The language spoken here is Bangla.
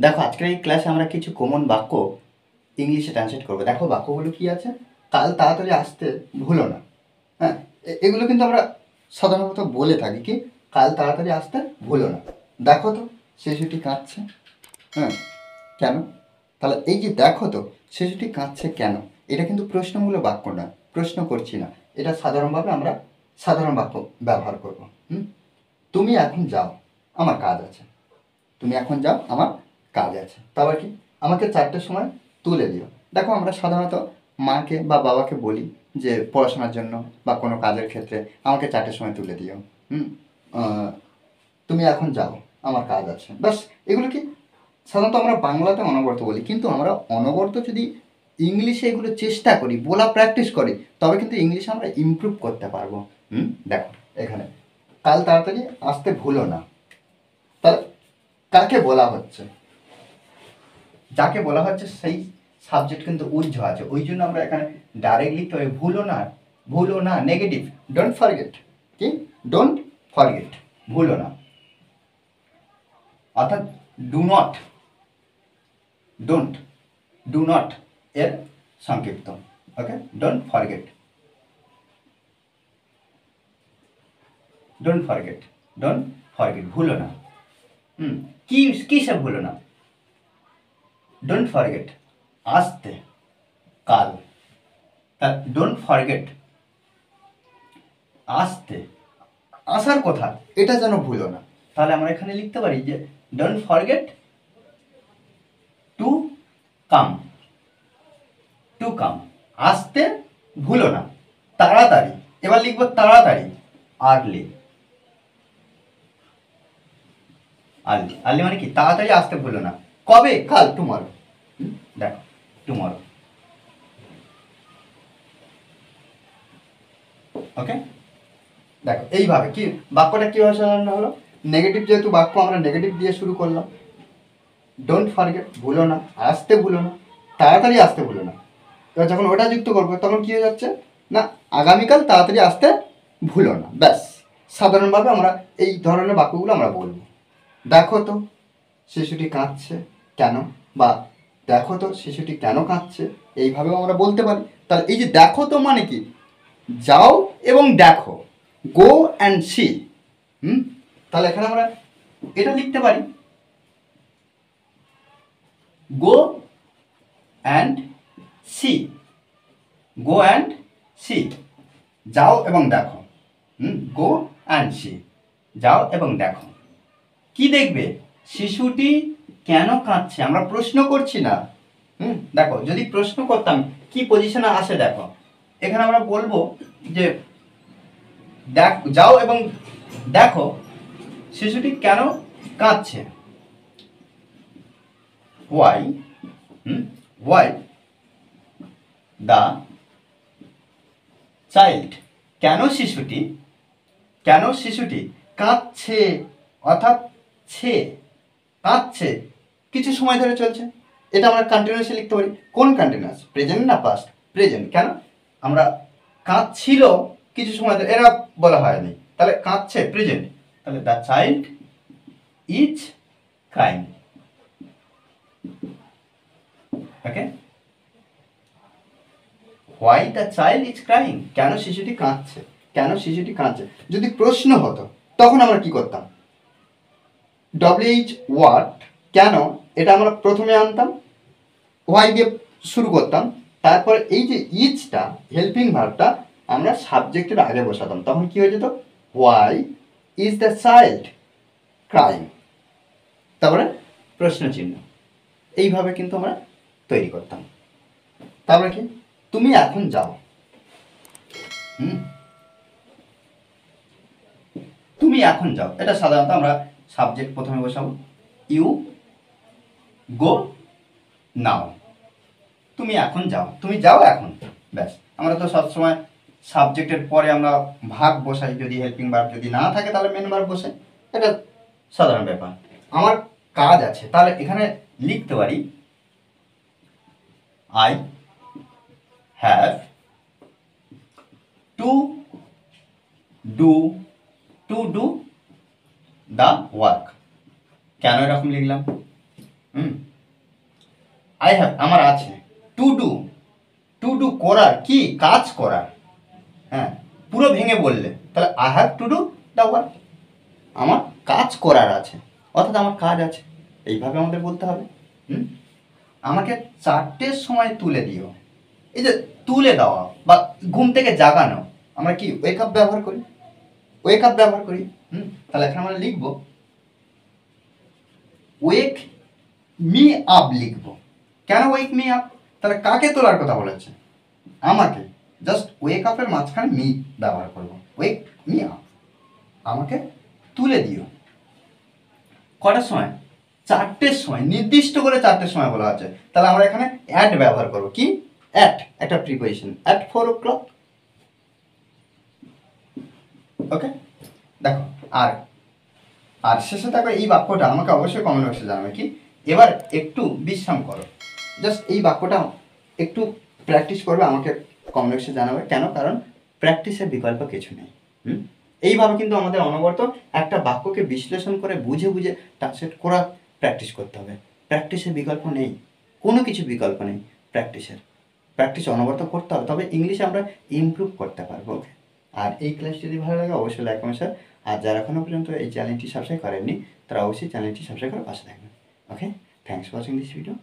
দেখো আজকের এই ক্লাসে আমরা কিছু কমন বাক্য ইংলিশে ট্রান্সলেট করবো। দেখো বাক্যগুলো কি আছে, কাল তাড়াতাড়ি আসতে ভুলো না। হ্যাঁ, এগুলো কিন্তু আমরা সাধারণত বলে থাকি কি, কাল তাড়াতাড়ি আসতে ভুলো না। দেখো তো শিশুটি কাঁদছে, হ্যাঁ কেন? তাহলে এই যে দেখো তো শিশুটি কাঁদছে কেন, এটা কিন্তু প্রশ্নমূলক বাক্য না, প্রশ্ন করছি না, এটা সাধারণভাবে আমরা সাধারণ বাক্য ব্যবহার করবো। তুমি এখন যাও, আমার কাজ আছে। তুমি এখন যাও, আমার কাজ আছে। তারপর কি, আমাকে 4টের সময় তুলে দিও। দেখো আমরা সাধারণত মাকে বা বাবাকে বলি যে পড়াশোনার জন্য বা কোনো কাজের ক্ষেত্রে আমাকে 4টের সময় তুলে দিও। তুমি এখন যাও, আমার কাজ আছে। ব্যাস, এগুলো কি সাধারণত আমরা বাংলাতে অনবরত বলি, কিন্তু আমরা অনবরত যদি ইংলিশে এগুলো চেষ্টা করি, বলা প্র্যাকটিস করি, তবে কিন্তু ইংলিশে আমরা ইমপ্রুভ করতে পারবো। দেখো এখানে কাল তাড়াতাড়ি আসতে ভুলো না, তাহলে কাকে বলা হচ্ছে? যাকে বলা হচ্ছে সেই সাবজেক্ট কিন্তু উজ্জ আছে, ওই জন্য আমরা এখানে ডাইরেক্ট লিখতে হবে ভুলো না। ভুলো না নেগেটিভ, ডোন্ট ফরগেট। কি, ডোন্ট ফরগেট, ভুলো না, অর্থাৎ do not, don't, do not এর সংক্ষিপ্ত। Okay, don't forget, don't forget, don't forget, ভুলো না। কি কিসে ভুলো না? ডোন্ট ফরগেট আসতে, কাল। তা ডোন্ট ফরগেট আসতে, আসার কথা, এটা যেন ভুলো না। তাহলে আমরা এখানে লিখতে পারি যে don't forget to come, to come, আসতে ভুলো না, তাড়াতাড়ি। এবার লিখবো তাড়াতাড়ি, আর্লি, আর্লি, আর্লি মানে কি, তাড়াতাড়ি আসতে ভুলো না। কবে? কাল, টুমরো। দেখো টুমরো। ওকে, দেখো এইভাবে কি বাক্যটা কীভাবে সাজানো হলো। নেগেটিভ যেহেতু বাক্য, আমরা নেগেটিভ দিয়ে শুরু করলাম। ডোন্ট ফরগেট, ভুলো না, আসতে ভুলো না, তাড়াতাড়ি আসতে ভুলো না। এবার যখন ওটা যুক্ত করবো তখন কী হয়ে যাচ্ছে না, আগামীকাল তাড়াতাড়ি আসতে ভুলো না। ব্যাস, সাধারণভাবে আমরা এই ধরনের বাক্যগুলো আমরা বলবো। দেখো তো শিশুটি কাঁদছে কেন, বা দেখো তো শিশুটি কেন কাঁদছে, এইভাবেও আমরা বলতে পারি। তাহলে এই যে দেখো তো মানে কি, যাও এবং দেখো, গো অ্যান্ড সি। তাহলে এখানে আমরা এটা লিখতে পারি, go and see, go and see, যাও এবং দেখো। গো অ্যান্ড সি, যাও এবং দেখো। কি দেখবে? শিশুটি কেন কাঁদছে। আমরা প্রশ্ন করছি না। দেখো যদি প্রশ্ন করতাম কি পজিশনে আসে, দেখো এখানে আমরা বলবো যে দেখ, যাও এবং দেখো শিশুটি কেন কাঁদছে। ওয়াই, ওয়াই দ্য চাইল্ড, কেন শিশুটি, কেন শিশুটি কাঁদছে, অর্থাৎ ছে, কাঁদছে কিছু সময় ধরে চলছে। এটা আমরা কন্টিনিউয়াসলি লিখতে পারি। কোন কন্টিনিউয়াস, প্রেজেন্ট না পাস্ট? প্রেজেন্ট। কেন? আমরা কাঁদছিল কিছু সময় ধরে, এরা বলা হয়নি, তাহলে কাঁদছে প্রেজেন্ট। তাহলে the child is crying. Okay, why the child is crying, কেন শিশুটি কাঁদছে, কেন শিশুটি কাঁদছে। যদি প্রশ্ন হতো তখন আমরা কি করতাম, ডব্লিউএইচ ওয়াট, কেন, এটা আমরা প্রথমে আনতাম, হোয়াই দিয়ে শুরু করতাম, তারপর এই যে ইজটা, হেল্পিং ভার্বটা আমরা সাবজেক্টের আগে বসাতাম। তখন কি হয়ে যেত, why is the child crying, তারপরে প্রশ্ন চিহ্ন। এইভাবে কিন্তু আমরা তৈরি করতাম। তারপরে কি, তুমি এখন যাও। তুমি এখন যাও, এটা সাধারণত আমরা সাবজেক্ট প্রথমে বসাবো, ইউ গো নাও। তুমি এখন যাও, তুমি যাও এখন। ব্যাস, আমরা তো সবসময় সাবজেক্টের পরে আমরা ভার্ব বসাই, যদি হেল্পিং ভার্ব যদি না থাকে তাহলে মেন ভার্ব বসাই, এটা সাধারণ ব্যাপার। আমার কাজ আছে, তাহলে এখানে লিখতে পারি I have to do, to do the work. কেন এরকম লিখলাম, হুম, আই হ্যাভ আমার আছে, টু ডু, টু ডু করার, কি কাজ করার। হ্যাঁ, পুরো ভেঙে বললে তাহলে I have to do the work, আমার কাজ করার আছে, অর্থাৎ আমার কাজ আছে, এইভাবে আমাদের বলতে হবে। হুম, আমাকে 4টের সময় তুলে দিও, এই যে তুলে দেওয়া বা ঘুম থেকে জাগানো, আমরা কি ওয়েক আপ ব্যবহার করি, ওয়েক আপ ব্যবহার করি। তাহলে এখন আমরা লিখবো ওয়েক মি আপ, লিখবো কেন ওয়েক মি আপ, তাহলে কাকে তোলার কথা বলেছে, আমাকে, জাস্ট ওয়েক আপের মাঝখানে মি ব্যবহার করবো, ওয়েক মি আপ, আমাকে তুলে দিও। কটার সময়, 4টের সময়, নির্দিষ্ট করে 4টের সময় বলা আছে, তাহলে আমরা এখানে অ্যাট ব্যবহার করবো, কি অ্যাট, একটা প্রিপোজিশন, অ্যাট 4 o'clock। ওকে, দেখো, আর আর শেষে থাকো এই বাক্যটা আমাকে অবশ্যই কমেন্ট বক্সে জানাবে কি, এবার একটু বিশ্রাম করো, জাস্ট এই বাক্যটা একটু প্র্যাকটিস করবে, আমাকে কমেন্ট বক্সে জানাবে কেন, কারণ প্র্যাকটিসের বিকল্প কিছু নেই। এইভাবে কিন্তু আমাদের অনবরত একটা বাক্যকে বিশ্লেষণ করে বুঝে বুঝে ট্রান্সলেট করা প্র্যাকটিস করতে হবে, প্র্যাকটিসের বিকল্প নেই, কোনো কিছু বিকল্প নেই প্র্যাকটিসের, প্র্যাকটিস অনবরত করতে হবে, তবে ইংলিশে আমরা ইমপ্রুভ করতে পারবো। ওকে, আর এই ক্লাস যদি ভালো লাগে অবশ্যই লাইক কমেন্ট শেয়ার, আর যারা এখনও পর্যন্ত এই চ্যানেলটি সাবস্ক্রাইব করেননি তারা অবশ্যই চ্যানেলটি সাবস্ক্রাইব করে পাশে থাকবেন। Okay, thanks for watching this video.